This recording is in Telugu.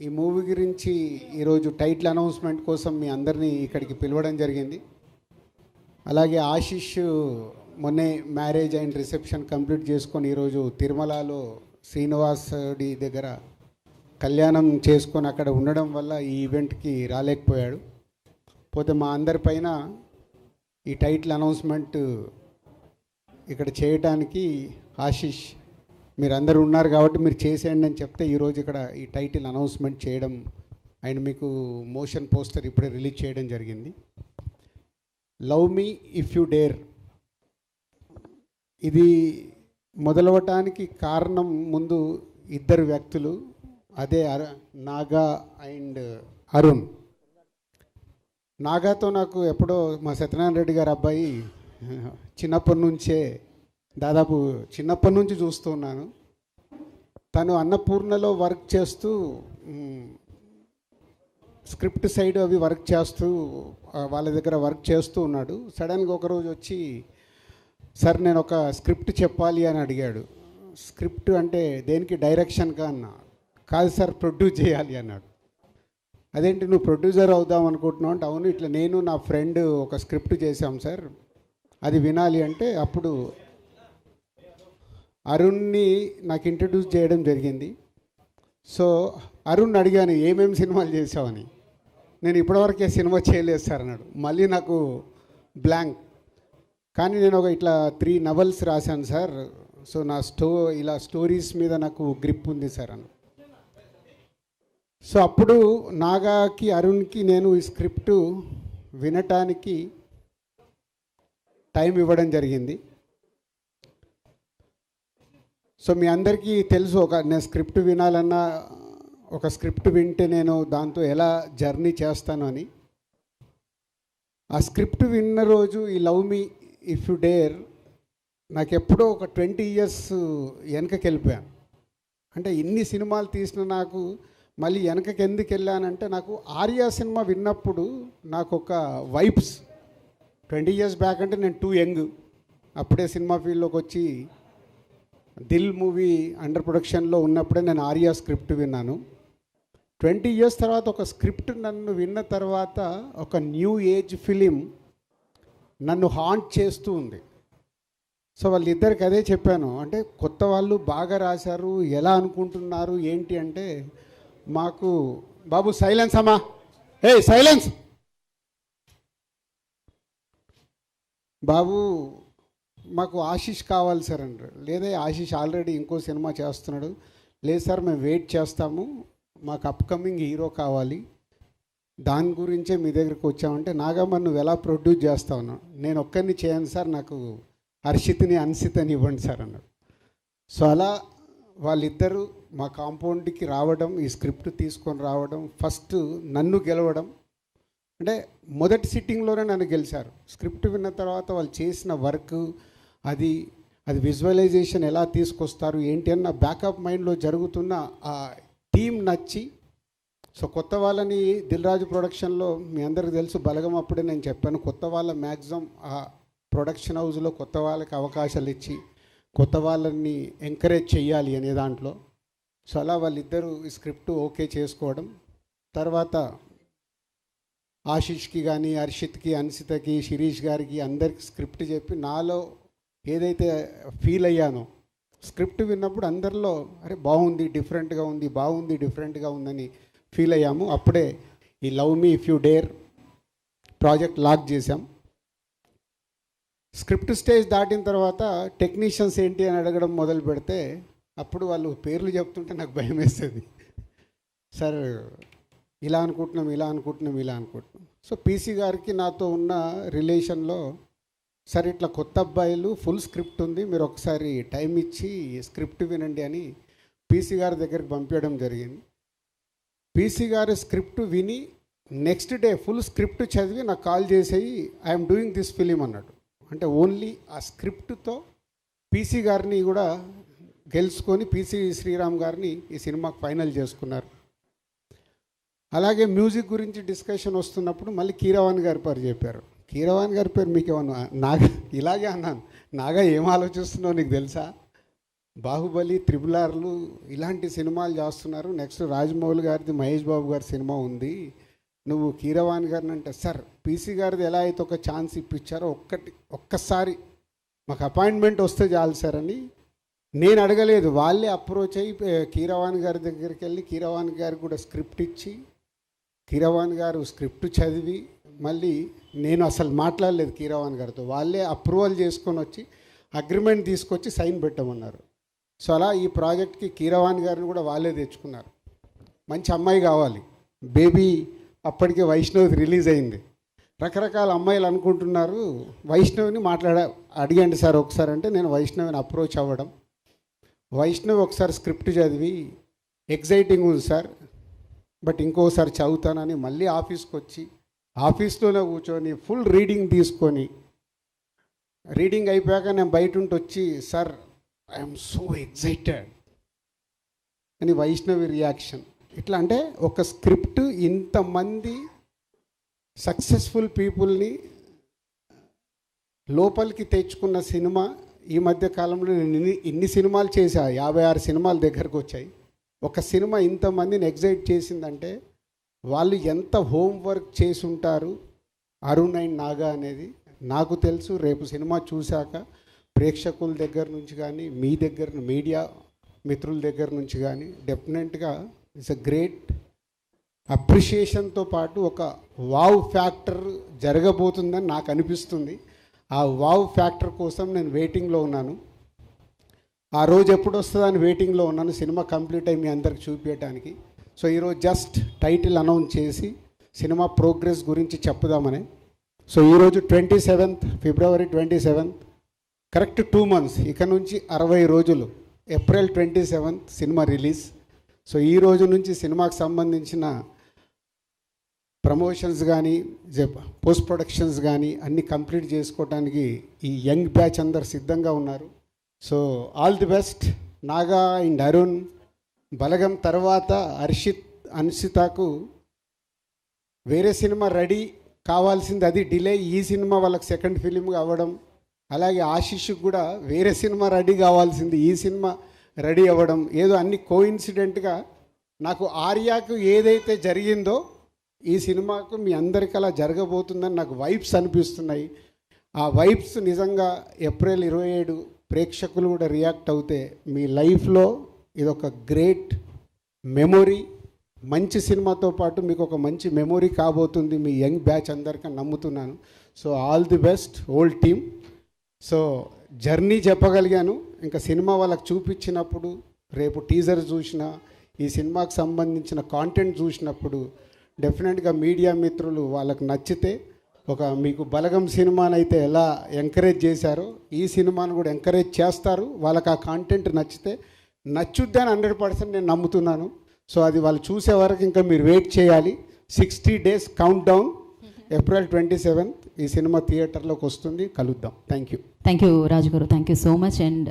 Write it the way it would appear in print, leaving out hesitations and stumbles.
ఈ మూవీ గురించి ఈరోజు టైటిల్ అనౌన్స్మెంట్ కోసం మీ అందరినీ ఇక్కడికి పిలవడం జరిగింది. అలాగే ఆశిష్ మొన్నే మ్యారేజ్ అండ్ రిసెప్షన్ కంప్లీట్ చేసుకొని ఈరోజు తిరుమలలో శ్రీనివాసుడి దగ్గర కళ్యాణం చేసుకొని అక్కడ ఉండడం వల్ల ఈ ఈవెంట్కి రాలేకపోయాడు. పోతే మా అందరిపైన ఈ టైటిల్ అనౌన్స్మెంట్ ఇక్కడ చేయడానికి ఆశిష్ మీరందరూ ఉన్నారు కాబట్టి మీరు చేసేయండి అని చెప్తే ఈరోజు ఇక్కడ ఈ టైటిల్ అనౌన్స్మెంట్ చేయడం అండ్ మీకు మోషన్ పోస్టర్ ఇప్పుడే రిలీజ్ చేయడం జరిగింది. Love me if you dare ఇది మొదలవటానికి కారణం ముందు ఇద్దరు వ్యక్తులు, అదే నాగా అండ్ అరుణ్. నాగాతో నాకు ఎప్పుడో మా సత్యనారాయణ రెడ్డి గారు అబ్బాయి చిన్నప్పటి నుంచే దాదాపు చిన్నప్పటి నుంచి చూస్తూ ఉన్నాను. తను అన్నపూర్ణలో వర్క్ చేస్తూ స్క్రిప్ట్ సైడ్ అవి వర్క్ చేస్తూ వాళ్ళ దగ్గర వర్క్ చేస్తూ ఉన్నాడు. సడన్గా ఒకరోజు వచ్చి సార్ నేను ఒక స్క్రిప్ట్ చెప్పాలి అని అడిగాడు. స్క్రిప్ట్ అంటే దేనికి, డైరెక్షన్గా అన్నా. కాదు సార్ ప్రొడ్యూస్ చేయాలి అన్నాడు. అదేంటి నువ్వు ప్రొడ్యూసర్ అవుదాం అనుకుంటున్నావు అంటే, అవును ఇట్లా నేను నా ఫ్రెండ్ ఒక స్క్రిప్ట్ చేశాం సార్, అది వినాలి అంటే అప్పుడు అరుణ్ని నాకు ఇంట్రడ్యూస్ చేయడం జరిగింది. సో అరుణ్ అడిగాను ఏమేమి సినిమాలు చేసావని. నేను ఇప్పటివరకే సినిమా చేయలేదు సార్ అన్నాడు. మళ్ళీ నాకు బ్లాంక్. కానీ నేను ఒక ఇట్లా 3 నవల్స్ రాశాను సార్, సో నా ఇలా స్టోరీస్ మీద నాకు గ్రిప్ ఉంది సార్ అన్న. సో అప్పుడు నాగాకి అరుణ్కి నేను ఈ స్క్రిప్ట్ వినటానికి టైం ఇవ్వడం జరిగింది. సో మీ అందరికీ తెలుసు, నేను స్క్రిప్ట్ వినాలన్నా ఒక స్క్రిప్ట్ వింటే నేను దాంతో ఎలా జర్నీ చేస్తాను అని. ఆ స్క్రిప్ట్ విన్న రోజు ఈ love me if you dare నాకు ఎప్పుడో ఒక 20 years వెనకకి వెళ్ళిపోయాను. అంటే ఇన్ని సినిమాలు తీసిన నాకు మళ్ళీ వెనకకి ఎందుకు వెళ్ళానంటే, నాకు ఆర్యా సినిమా విన్నప్పుడు నాకు ఒక వైబ్స్ 20 years బ్యాక్ అంటే నేను టూ యంగ్, అప్పుడే సినిమా ఫీల్డ్లోకి వచ్చి దిల్ మూవీ అండర్ ప్రొడక్షన్లో ఉన్నప్పుడే నేను ఆర్యా స్క్రిప్ట్ విన్నాను. 20 years తర్వాత ఒక స్క్రిప్ట్ నన్ను విన్న తర్వాత ఒక న్యూ ఏజ్ ఫిలిం నన్ను హాంట్ చేస్తూ ఉంది. సో వాళ్ళిద్దరికి అదే చెప్పాను, అంటే కొత్త వాళ్ళు బాగా రాశారు, ఎలా అనుకుంటున్నారు ఏంటి అంటే, మాకు బాబు సైలెన్స్ అమ్మా, ఏ సైలెన్స్ బాబు, మాకు ఆశిష్ కావాలి సార్ అంటారు. లేదా ఆశిష్ ఆల్రెడీ ఇంకో సినిమా చేస్తున్నాడు. లేదు సార్ మేము వెయిట్ చేస్తాము, మాకు అప్కమింగ్ హీరో కావాలి, దాని గురించే మీ దగ్గరికి వచ్చామంటే, నాగమ్మ నువ్వు ఎలా ప్రొడ్యూస్ చేస్తావు అన్నాడు. నేను ఒక్కరిని చేయను సార్, నాకు హర్షిత్ని అన్సితని ఇవ్వండి సార్ అన్నాడు. సో అలా వాళ్ళిద్దరూ మా కాంపౌండ్కి రావడం, ఈ స్క్రిప్ట్ తీసుకొని రావడం, ఫస్ట్ నన్ను గెలవడం. అంటే మొదటి సిట్టింగ్లోనే నన్ను గెలిచారు. స్క్రిప్ట్ విన్న తర్వాత వాళ్ళు చేసిన వర్క్, అది విజువలైజేషన్ ఎలా తీసుకొస్తారు ఏంటి అని నా బ్యాకప్ మైండ్లో జరుగుతున్న ఆ టీం నచ్చి, సో కొత్త వాళ్ళని దిల్ రాజు ప్రొడక్షన్లో మీ అందరికీ తెలుసు, బలగం అప్పుడే నేను చెప్పాను, కొత్త వాళ్ళ మ్యాక్సిమం ఆ ప్రొడక్షన్ హౌస్లో కొత్త వాళ్ళకి అవకాశాలు ఇచ్చి కొత్త వాళ్ళని ఎంకరేజ్ చేయాలి అనే దాంట్లో. సో అలా వాళ్ళిద్దరూ ఈ స్క్రిప్ట్ ఓకే చేసుకోవడం, తర్వాత ఆశిష్కి కానీ హర్షిత్కి అన్సితకి శిరీష్ గారికి అందరికి స్క్రిప్ట్ చెప్పి నాలో ఏదైతే ఫీల్ అయ్యానో స్క్రిప్ట్ విన్నప్పుడు అందరిలో అరే బాగుంది, డిఫరెంట్గా ఉంది, బాగుంది, డిఫరెంట్గా ఉందని ఫీల్ అయ్యాము. అప్పుడే ఈ love me if you dare project lock చేశాం. స్క్రిప్ట్ స్టేజ్ దాటిన తర్వాత టెక్నీషియన్స్ ఏంటి అని అడగడం మొదలు పెడితే అప్పుడు వాళ్ళు పేర్లు చెప్తుంటే నాకు భయం వేస్తుంది. సార్ ఇలా అనుకుంటున్నాం, ఇలా అనుకుంటున్నాం, ఇలా అనుకుంటున్నాం. సో పీసీ గారికి నాతో ఉన్న రిలేషన్లో, సార్ ఇట్లా కొత్త అబ్బాయిలు ఫుల్ స్క్రిప్ట్ ఉంది, మీరు ఒకసారి టైం ఇచ్చి స్క్రిప్ట్ వినండి అని పీసీ గారి దగ్గరికి పంపించడం జరిగింది. పీసీ గారి స్క్రిప్ట్ విని నెక్స్ట్ డే ఫుల్ స్క్రిప్ట్ చదివి నాకు కాల్ చేసేయి ఐఎమ్ డూయింగ్ దిస్ ఫిలిం అన్నాడు. అంటే ఓన్లీ ఆ స్క్రిప్ట్తో పీసీ గారిని కూడా గెలుచుకొని పీసీ శ్రీరామ్ గారిని ఈ సినిమాకి ఫైనల్ చేసుకున్నారు. అలాగే మ్యూజిక్ గురించి డిస్కషన్ వస్తున్నప్పుడు మళ్ళీ కీరవాణి గారి పేరు చెప్పారు. కీరవాణి గారి పేరు మీకు ఏమన్నా, నాగా ఇలాగే అన్నాను, నాగా ఏం ఆలోచిస్తున్నావు నీకు తెలుసా, బాహుబలి, త్రిబులార్లు ఇలాంటి సినిమాలు చేస్తున్నారు. నెక్స్ట్ రాజమౌళి గారిది, మహేష్ బాబు గారి సినిమా ఉంది, నువ్వు కీరవాణి గారిని అంటే, సార్ పీసీ గారిది ఎలా అయితే ఒక ఛాన్స్ ఇప్పించారో ఒక్కసారి మాకు అపాయింట్మెంట్ వస్తే చాలు సార్ అని నేను అడగలేదు. వాళ్ళే అప్రోచ్ అయ్యి కీరవాణి గారి దగ్గరికి వెళ్ళి కీరవాణి గారికి కూడా స్క్రిప్ట్ ఇచ్చి, కీరవాణి గారు స్క్రిప్ట్ చదివి, మళ్ళీ నేను అసలు మాట్లాడలేదు కీరవాణి గారితో, వాళ్ళే అప్రూవల్ చేసుకొని వచ్చి అగ్రిమెంట్ తీసుకొచ్చి సైన్ పెట్టమన్నారు. సో అలా ఈ ప్రాజెక్ట్కి కీరవాణి గారిని కూడా వాళ్ళే తెచ్చుకున్నారు. మంచి అమ్మాయి కావాలి. బేబీ అప్పటికే వైష్ణవి రిలీజ్ అయింది. రకరకాల అమ్మాయిలు అనుకుంటున్నారు, వైష్ణవిని అడిగండి సార్ ఒకసారి అంటే, నేను వైష్ణవిని అప్రోచ్ అవ్వడం, వైష్ణవి ఒకసారి స్క్రిప్ట్ చదివి ఎగ్జైటింగ్ ఉంది సార్, బట్ ఇంకోసారి చదువుతానని మళ్ళీ ఆఫీస్కి వచ్చి ఆఫీస్లోనే కూర్చొని ఫుల్ రీడింగ్ తీసుకొని, రీడింగ్ అయిపోయాక నేను బయట ఉండి వచ్చి, సార్ ఐఎమ్ సో ఎగ్జైటెడ్ అని వైష్ణవి రియాక్షన్. ఇట్లా అంటే ఒక స్క్రిప్ట్ ఇంతమంది సక్సెస్ఫుల్ పీపుల్ని లోపలికి తెచ్చుకున్న సినిమా. ఈ మధ్య కాలంలో నేను ఇన్ని సినిమాలు చేశా, 56 సినిమాల దగ్గరకు వచ్చాయి. ఒక సినిమా ఇంతమందిని ఎగ్జైట్ చేసిందంటే వాళ్ళు ఎంత హోంవర్క్ చేసి ఉంటారు అరుణ్ అండ్ నాగా అనేది నాకు తెలుసు. రేపు సినిమా చూశాక ప్రేక్షకుల దగ్గర నుంచి కానీ, మీ దగ్గర మీడియా మిత్రుల దగ్గర నుంచి కానీ డెఫినెట్గా ఇట్స్ అ గ్రేట్ అప్రిషియేషన్తో పాటు ఒక వావ్ ఫ్యాక్టర్ జరగబోతుందని నాకు అనిపిస్తుంది. ఆ వావ్ ఫ్యాక్టర్ కోసం నేను వెయిటింగ్లో ఉన్నాను. ఆ రోజు ఎప్పుడు వస్తుందని వెయిటింగ్లో ఉన్నాను, సినిమా కంప్లీట్ అయ్యి మీ అందరికి చూపించడానికి. సో ఈరోజు జస్ట్ టైటిల్ అనౌన్స్ చేసి సినిమా ప్రోగ్రెస్ గురించి చెప్పుదామని. సో ఈరోజు 27th ఫిబ్రవరి 27th, కరెక్ట్ 2 months, ఇక నుంచి 60 రోజులు, April 27th cinema release. So ఈ రోజు నుంచి సినిమాకి సంబంధించిన ప్రమోషన్స్ కానీ, పోస్ట్ ప్రొడక్షన్స్ కానీ అన్నీ కంప్లీట్ చేసుకోవడానికి ఈ యంగ్ బ్యాచ్ అందరు సిద్ధంగా ఉన్నారు. So all the best. Naga and Arun Balagam తర్వాత అన్షితాకు వేరే సినిమా రెడీ కావాల్సింది, అది డిలే. ఈ సినిమా వాళ్ళకి సెకండ్ ఫిలింగా అవ్వడం, అలాగే ఆశీష్కి కూడా వేరే సినిమా రెడీ కావాల్సింది, ఈ సినిమా రెడీ అవ్వడం, ఏదో అన్ని కోఇన్సిడెంట్గా నాకు ఆర్యాకు ఏదైతే జరిగిందో ఈ సినిమాకు మీ అందరికీ అలా జరగబోతుందని నాకు వైబ్స్ అనిపిస్తున్నాయి. ఆ వైబ్స్ నిజంగా ఏప్రిల్ 27 ప్రేక్షకులు కూడా రియాక్ట్ అవుతే మీ లైఫ్లో ఇదొక గ్రేట్ మెమొరీ, మంచి సినిమాతో పాటు మీకు ఒక మంచి మెమొరీ కాబోతుంది మీ యంగ్ బ్యాచ్ అందరికీ నమ్ముతున్నాను. So all the best whole team. So journey చెప్పగలిగాను. ఇంకా సినిమా వాళ్ళకి చూపించినప్పుడు, రేపు టీజర్ చూసినా, ఈ సినిమాకి సంబంధించిన కాంటెంట్ చూసినప్పుడు డెఫినెట్గా మీడియా మిత్రులు వాళ్ళకు నచ్చితే, ఒక మీకు బలగం సినిమానైతే ఎలా ఎంకరేజ్ చేశారో ఈ సినిమాను కూడా ఎంకరేజ్ చేస్తారు. వాళ్ళకి ఆ కాంటెంట్ నచ్చితే నచ్చుద్ది అని 100% నేను నమ్ముతున్నాను. సో అది వాళ్ళు చూసే వరకు ఇంకా మీరు వెయిట్ చేయాలి. 60 days count down. April 27th ఈ సినిమా థియేటర్లోకి వస్తుంది. కలుద్దాం. థ్యాంక్ యూ రాజు గారు. Thank you so much. And